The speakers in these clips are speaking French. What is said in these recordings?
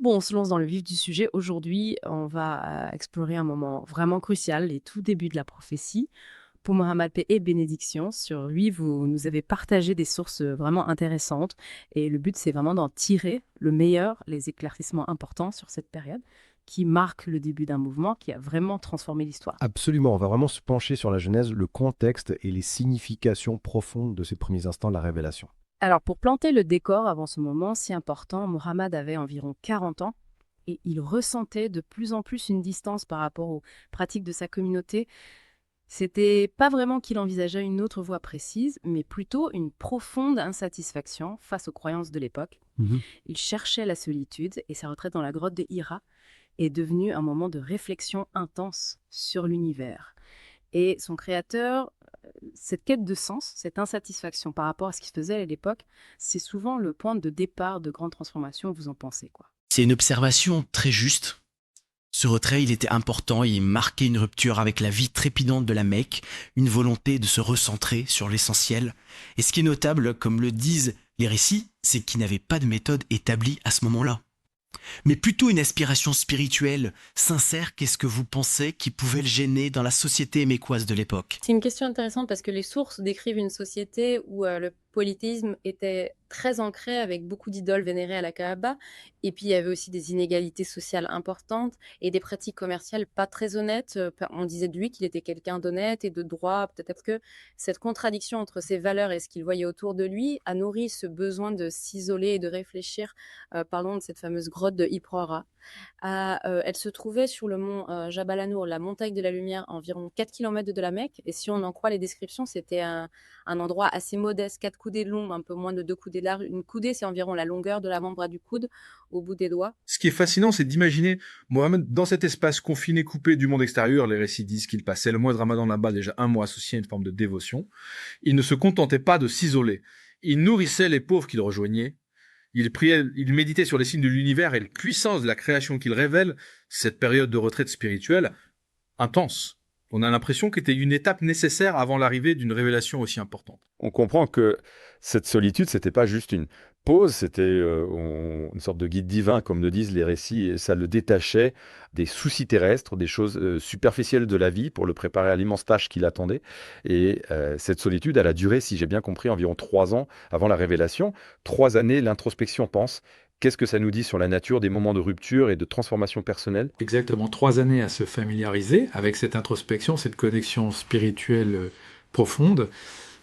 Bon, on se lance dans le vif du sujet. Aujourd'hui, on va explorer un moment vraiment crucial, les tout débuts de la prophétie. Pour Mohammed, paix et bénédiction, sur lui, vous nous avez partagé des sources vraiment intéressantes. Et le but, c'est vraiment d'en tirer le meilleur, les éclaircissements importants sur cette période qui marque le début d'un mouvement qui a vraiment transformé l'histoire. Absolument, on va vraiment se pencher sur la Genèse, le contexte et les significations profondes de ces premiers instants de la révélation. Alors, pour planter le décor avant ce moment si important, Mohammed avait environ 40 ans et il ressentait de plus en plus une distance par rapport aux pratiques de sa communauté. C'était pas vraiment qu'il envisageait une autre voie précise, mais plutôt une profonde insatisfaction face aux croyances de l'époque. Mhm. Il cherchait la solitude et sa retraite dans la grotte de Hira est devenue un moment de réflexion intense sur l'univers. Et son créateur, cette quête de sens, cette insatisfaction par rapport à ce qu'il faisait à l'époque, c'est souvent le point de départ de grandes transformations, vous en pensez quoi? C'est une observation très juste. Ce retrait, il était important et il marquait une rupture avec la vie trépidante de la Mecque, une volonté de se recentrer sur l'essentiel. Et ce qui est notable, comme le disent les récits, c'est qu'il n'avait pas de méthode établie à ce moment-là. Mais plutôt une aspiration spirituelle, sincère. Qu'est-ce que vous pensez qui pouvait le gêner dans la société mécoise de l'époque? C'est une question intéressante parce que les sources décrivent une société où le polythéisme était très ancré avec beaucoup d'idoles vénérées à la Kaaba. Et puis il y avait aussi des inégalités sociales importantes et des pratiques commerciales pas très honnêtes. On disait de lui qu'il était quelqu'un d'honnête et de droit. Peut-être que cette contradiction entre ses valeurs et ce qu'il voyait autour de lui a nourri ce besoin de s'isoler et de réfléchir. Parlons de cette fameuse grotte de Hippoara. Elle se trouvait sur le mont Jabal Anour, la montagne de la lumière, à environ 4 kilomètres de la Mecque. Et si on en croit les descriptions, c'était un endroit assez modeste, 4 coudées de long, un peu moins de 2 coudées larges. Une coudée, c'est environ la longueur de l'avant-bras du coude au bout des doigts. Ce qui est fascinant, c'est d'imaginer Mohammed dans cet espace confiné, coupé du monde extérieur. Les récits disent qu'il passait le mois de Ramadan là-bas, déjà un mois associé à une forme de dévotion. Il ne se contentait pas de s'isoler. Il nourrissait les pauvres qu'il rejoignait. Il priait, il méditait sur les signes de l'univers et la puissance de la création qu'il révèle, cette période de retraite spirituelle intense. On a l'impression qu'était une étape nécessaire avant l'arrivée d'une révélation aussi importante. On comprend que cette solitude, c'était pas juste une pause, c'était une sorte de guide divin, comme le disent les récits, et ça le détachait des soucis terrestres, des choses superficielles de la vie pour le préparer à l'immense tâche qui l'attendait. Et cette solitude, elle a duré, si j'ai bien compris, environ 3 ans avant la révélation. 3 années, l'introspection pense. Qu'est-ce que ça nous dit sur la nature des moments de rupture et de transformation personnelle? Exactement 3 années à se familiariser avec cette introspection, cette connexion spirituelle profonde.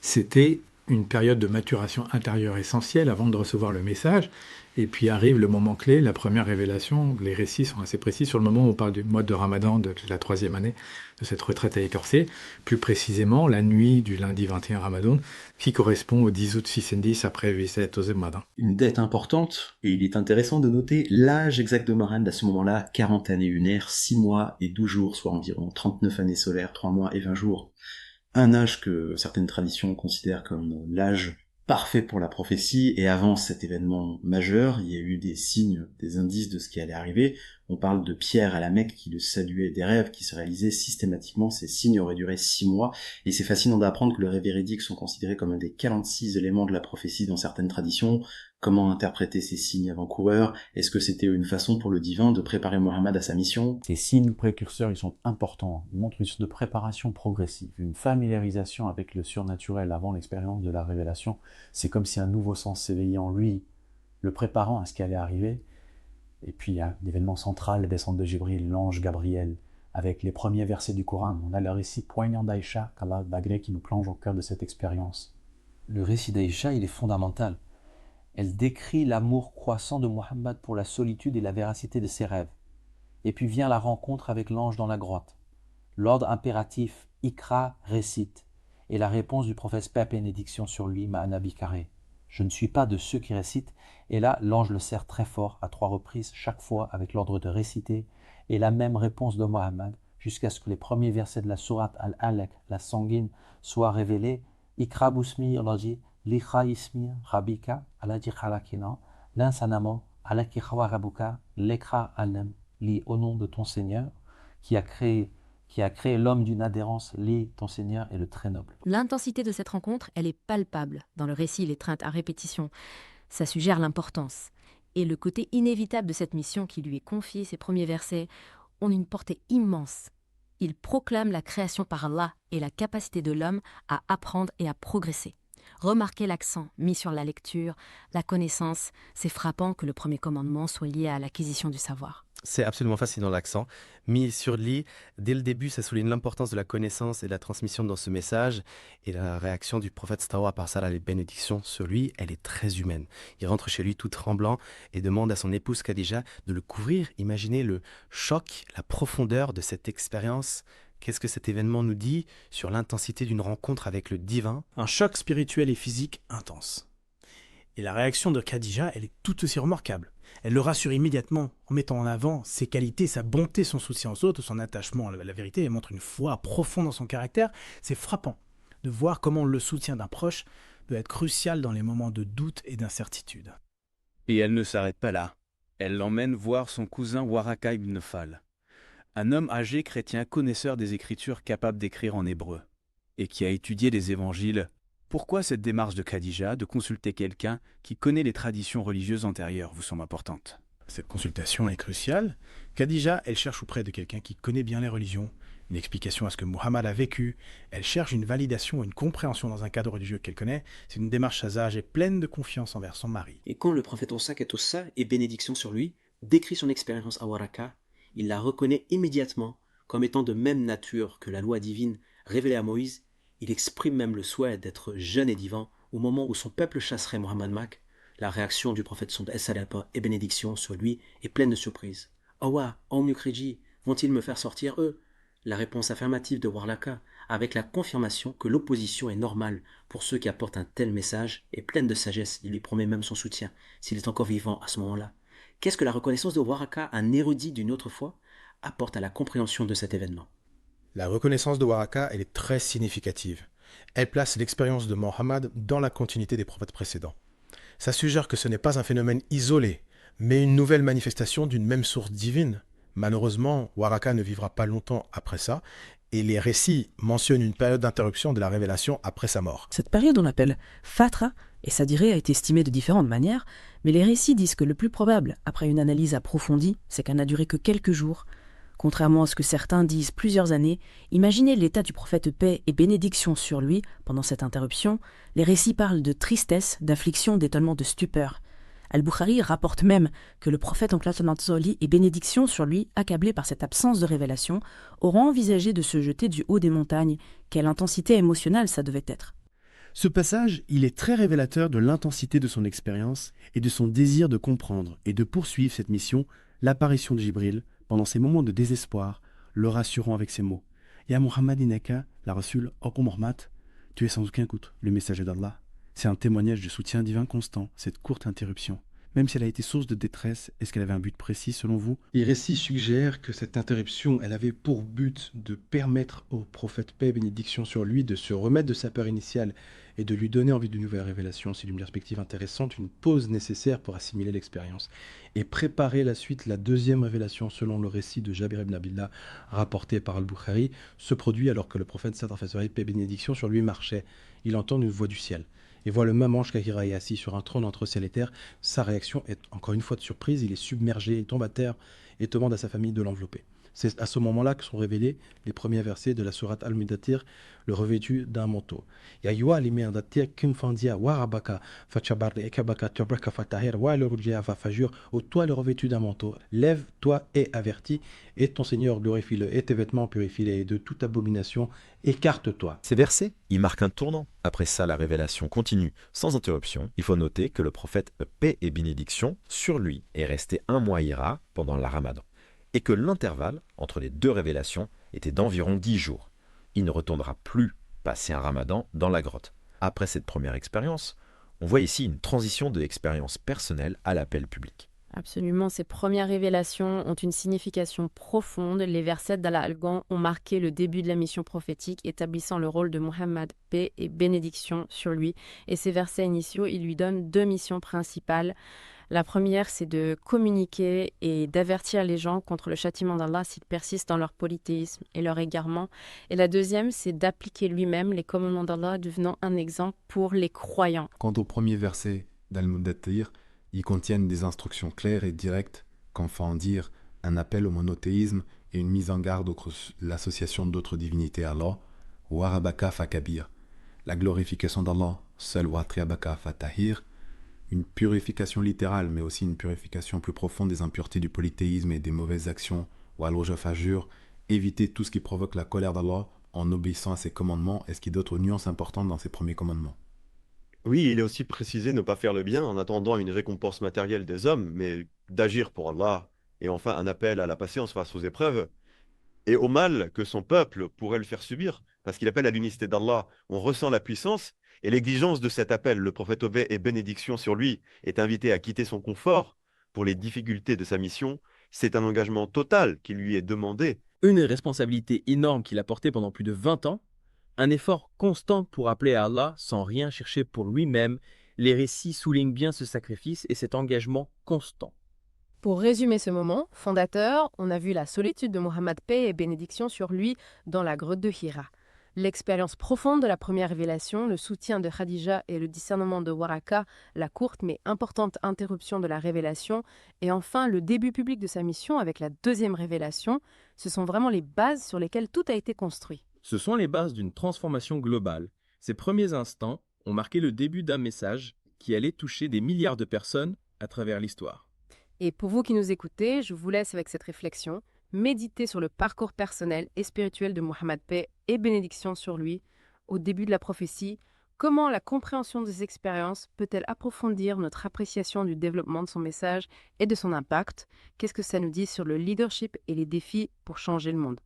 C'était une période de maturation intérieure essentielle avant de recevoir le message. Et puis arrive le moment clé, la première révélation. Les récits sont assez précis sur le moment où on parle du mois de Ramadan, de la 3e année de cette retraite à écorcer. Plus précisément, la nuit du lundi 21 Ramadan, qui correspond au 10 août 610 après Viset Ozemadan. Une date importante, et il est intéressant de noter l'âge exact de Mohammed à ce moment-là, 40 années lunaires, 6 mois et 12 jours, soit environ 39 années solaires, 3 mois et 20 jours. Un âge que certaines traditions considèrent comme l'âge parfait pour la prophétie, et avant cet événement majeur, il y a eu des signes, des indices de ce qui allait arriver. On parle de Pierre à la Mecque qui le saluait, des rêves qui se réalisaient systématiquement. Ces signes auraient duré 6 mois, et c'est fascinant d'apprendre que les rêves véridiques sont considérés comme un des 46 éléments de la prophétie dans certaines traditions. Comment interpréter ces signes avant-coureurs? Est-ce que c'était une façon pour le divin de préparer Mohammed à sa mission? Ces signes précurseurs, ils sont importants. Ils montrent une sorte de préparation progressive, une familiarisation avec le surnaturel avant l'expérience de la révélation. C'est comme si un nouveau sens s'éveillait en lui, le préparant à ce qui allait arriver. Et puis il y a l'événement central, la descente de Jibril, l'ange Gabriel, avec les premiers versets du Coran. On a le récit poignant d'Aïcha, qu'Allah Bagré, qui nous plonge au cœur de cette expérience. Le récit d'Aïcha, il est fondamental. Elle décrit l'amour croissant de Mohammed pour la solitude et la véracité de ses rêves. Et puis vient la rencontre avec l'ange dans la grotte. L'ordre impératif, Ikra, récite, et la réponse du prophète paix et bénédiction sur lui, Ma'ana Bikaré. Je ne suis pas de ceux qui récitent. Et là, l'ange le serre très fort, à 3 reprises, chaque fois avec l'ordre de réciter, et la même réponse de Mohammed, jusqu'à ce que les premiers versets de la sourate Al-Alaq, la sanguine, soient révélés. Ikra busmi Allahi, Likha ismi Rabika, Aladi Khalakina, Linsanamo, Alaki Khawarabuka, Lekra Alem, Li au nom de ton Seigneur, qui a créé l'homme d'une adhérence, Li, ton Seigneur, est le très noble. L'intensité de cette rencontre, elle est palpable dans le récit Les Treintes à répétition. Ça suggère l'importance. Et le côté inévitable de cette mission qui lui est confiée, ces premiers versets, ont une portée immense. Il proclame la création par Allah et la capacité de l'homme à apprendre et à progresser. Remarquez l'accent mis sur la lecture, la connaissance. C'est frappant que le premier commandement soit lié à l'acquisition du savoir. C'est absolument fascinant l'accent. Mis sur lui, dès le début, ça souligne l'importance de la connaissance et de la transmission dans ce message. Et la réaction du prophète sallallahu alayhi wa sallam, les bénédictions sur lui, elle est très humaine. Il rentre chez lui tout tremblant et demande à son épouse Khadija de le couvrir. Imaginez le choc, la profondeur de cette expérience. Qu'est-ce que cet événement nous dit sur l'intensité d'une rencontre avec le divin? Un choc spirituel et physique intense. Et la réaction de Khadija, elle est tout aussi remarquable. Elle le rassure immédiatement en mettant en avant ses qualités, sa bonté, son soutien aux autres, son attachement à la vérité. Elle montre une foi profonde dans son caractère. C'est frappant de voir comment le soutien d'un proche peut être crucial dans les moments de doute et d'incertitude. Et elle ne s'arrête pas là. Elle l'emmène voir son cousin Waraka ibn Nawfal, un homme âgé chrétien connaisseur des Écritures capable d'écrire en hébreu, et qui a étudié les évangiles. Pourquoi cette démarche de Khadija de consulter quelqu'un qui connaît les traditions religieuses antérieures vous semble importante? Cette consultation est cruciale. Khadija, elle cherche auprès de quelqu'un qui connaît bien les religions, une explication à ce que Muhammad a vécu. Elle cherche une validation, une compréhension dans un cadre religieux qu'elle connaît. C'est une démarche sage et pleine de confiance envers son mari. Et quand le prophète Ossa et bénédiction sur lui décrit son expérience à Waraka, il la reconnaît immédiatement comme étant de même nature que la loi divine révélée à Moïse. Il exprime même le souhait d'être jeune et divin au moment où son peuple chasserait Muhammad Mak. La réaction du prophète et bénédiction sur lui est pleine de surprise. « Awa, Mukreji, vont-ils me faire sortir eux ?» La réponse affirmative de Waraka, avec la confirmation que l'opposition est normale pour ceux qui apportent un tel message, est pleine de sagesse. Il lui promet même son soutien, s'il est encore vivant à ce moment-là. Qu'est-ce que la reconnaissance de Waraka, un érudit d'une autre foi, apporte à la compréhension de cet événement? La reconnaissance de Waraka, elle est très significative. Elle place l'expérience de Mohammed dans la continuité des prophètes précédents. Ça suggère que ce n'est pas un phénomène isolé, mais une nouvelle manifestation d'une même source divine. Malheureusement, Waraka ne vivra pas longtemps après ça, et les récits mentionnent une période d'interruption de la révélation après sa mort. Cette période, on l'appelle Fatra, et sa durée a été estimée de différentes manières, mais les récits disent que le plus probable, après une analyse approfondie, c'est qu'elle n'a duré que quelques jours. Contrairement à ce que certains disent plusieurs années, imaginez l'état du prophète paix et bénédiction sur lui pendant cette interruption. Les récits parlent de tristesse, d'affliction, d'étonnement, de stupeur. Al-Bukhari rapporte même que le prophète et bénédiction sur lui, accablé par cette absence de révélation, auront envisagé de se jeter du haut des montagnes. Quelle intensité émotionnelle ça devait être. Ce passage, il est très révélateur de l'intensité de son expérience et de son désir de comprendre et de poursuivre cette mission, l'apparition de Jibril, pendant ces moments de désespoir, le rassurant avec ces mots. « Ya Muhammad inaka, la Rasul, Mormat, tu es sans aucun doute le messager d'Allah. » C'est un témoignage de soutien divin constant, cette courte interruption. Même si elle a été source de détresse, est-ce qu'elle avait un but précis selon vous? Les récits suggèrent que cette interruption, elle avait pour but de permettre au prophète paix et bénédiction sur lui de se remettre de sa peur initiale et de lui donner envie de nouvelles révélations. C'est une perspective intéressante, une pause nécessaire pour assimiler l'expérience et préparer la suite. La deuxième révélation, selon le récit de Jabir ibn Abdillah rapporté par Al-Bukhari, se produit alors que le prophète paix et bénédiction sur lui marchait. Il entend une voix du ciel et voit le même ange Kahira est assis sur un trône entre ciel et terre. Sa réaction est encore une fois de surprise, il est submergé, il tombe à terre et demande à sa famille de l'envelopper. C'est à ce moment-là que sont révélés les premiers versets de la sourate Al-Mudathir, le revêtu d'un manteau. Ya yuwa limeandatir kunfandia wa rabaka fachabar ekabaka tobraka fatahir wa le rujia va fajur, ô toi le revêtu d'un manteau, lève-toi et avertis, et ton Seigneur glorifie-le, et tes vêtements purifie-les, et de toute abomination écarte-toi. Ces versets, ils marquent un tournant. Après ça, la révélation continue sans interruption. Il faut noter que le prophète paix et bénédiction sur lui est resté un mois ira pendant la Ramadan, et que l'intervalle entre les deux révélations était d'environ 10 jours. Il ne retournera plus passer un Ramadan dans la grotte. Après cette première expérience, on voit ici une transition de l'expérience personnelle à l'appel public. Absolument, ces premières révélations ont une signification profonde. Les versets d'Allah Al-Gan ont marqué le début de la mission prophétique, établissant le rôle de Muhammad, paix et bénédiction sur lui. Et ces versets initiaux, ils lui donnent deux missions principales. La première, c'est de communiquer et d'avertir les gens contre le châtiment d'Allah s'ils persistent dans leur polythéisme et leur égarement. Et la deuxième, c'est d'appliquer lui-même les commandements d'Allah, devenant un exemple pour les croyants. Quant au premier verset d'Al-Mudathir, Ils contiennent des instructions claires et directes, qu'enfin dire un appel au monothéisme et une mise en garde contre l'association d'autres divinités à Allah, Warabaka Fakabir, la glorification d'Allah, seul Watriabaka Fatahir, une purification littérale, mais aussi une purification plus profonde des impuretés du polythéisme et des mauvaises actions, Walojafajur, éviter tout ce qui provoque la colère d'Allah en obéissant à ses commandements et ce qui d'autres nuances importantes dans ses premiers commandements. Oui, il est aussi précisé ne pas faire le bien en attendant une récompense matérielle des hommes, mais d'agir pour Allah, et enfin un appel à la patience face aux épreuves, et au mal que son peuple pourrait le faire subir, parce qu'il appelle à l'unicité d'Allah. On ressent la puissance et l'exigence de cet appel. Le prophète paix et bénédiction sur lui est invité à quitter son confort pour les difficultés de sa mission. C'est un engagement total qui lui est demandé. Une responsabilité énorme qu'il a portée pendant plus de 20 ans, un effort constant pour appeler à Allah sans rien chercher pour lui-même. Les récits soulignent bien ce sacrifice et cet engagement constant. Pour résumer ce moment fondateur, on a vu la solitude de Mohammed, paix et bénédiction sur lui, dans la grotte de Hira. L'expérience profonde de la première révélation, le soutien de Khadija et le discernement de Waraka, la courte mais importante interruption de la révélation, et enfin le début public de sa mission avec la deuxième révélation, ce sont vraiment les bases sur lesquelles tout a été construit. Ce sont les bases d'une transformation globale. Ces premiers instants ont marqué le début d'un message qui allait toucher des milliards de personnes à travers l'histoire. Et pour vous qui nous écoutez, je vous laisse avec cette réflexion. Méditez sur le parcours personnel et spirituel de Mohammed, paix et bénédiction sur lui, au début de la prophétie. Comment la compréhension des expériences peut-elle approfondir notre appréciation du développement de son message et de son impact? Qu'est-ce que ça nous dit sur le leadership et les défis pour changer le monde?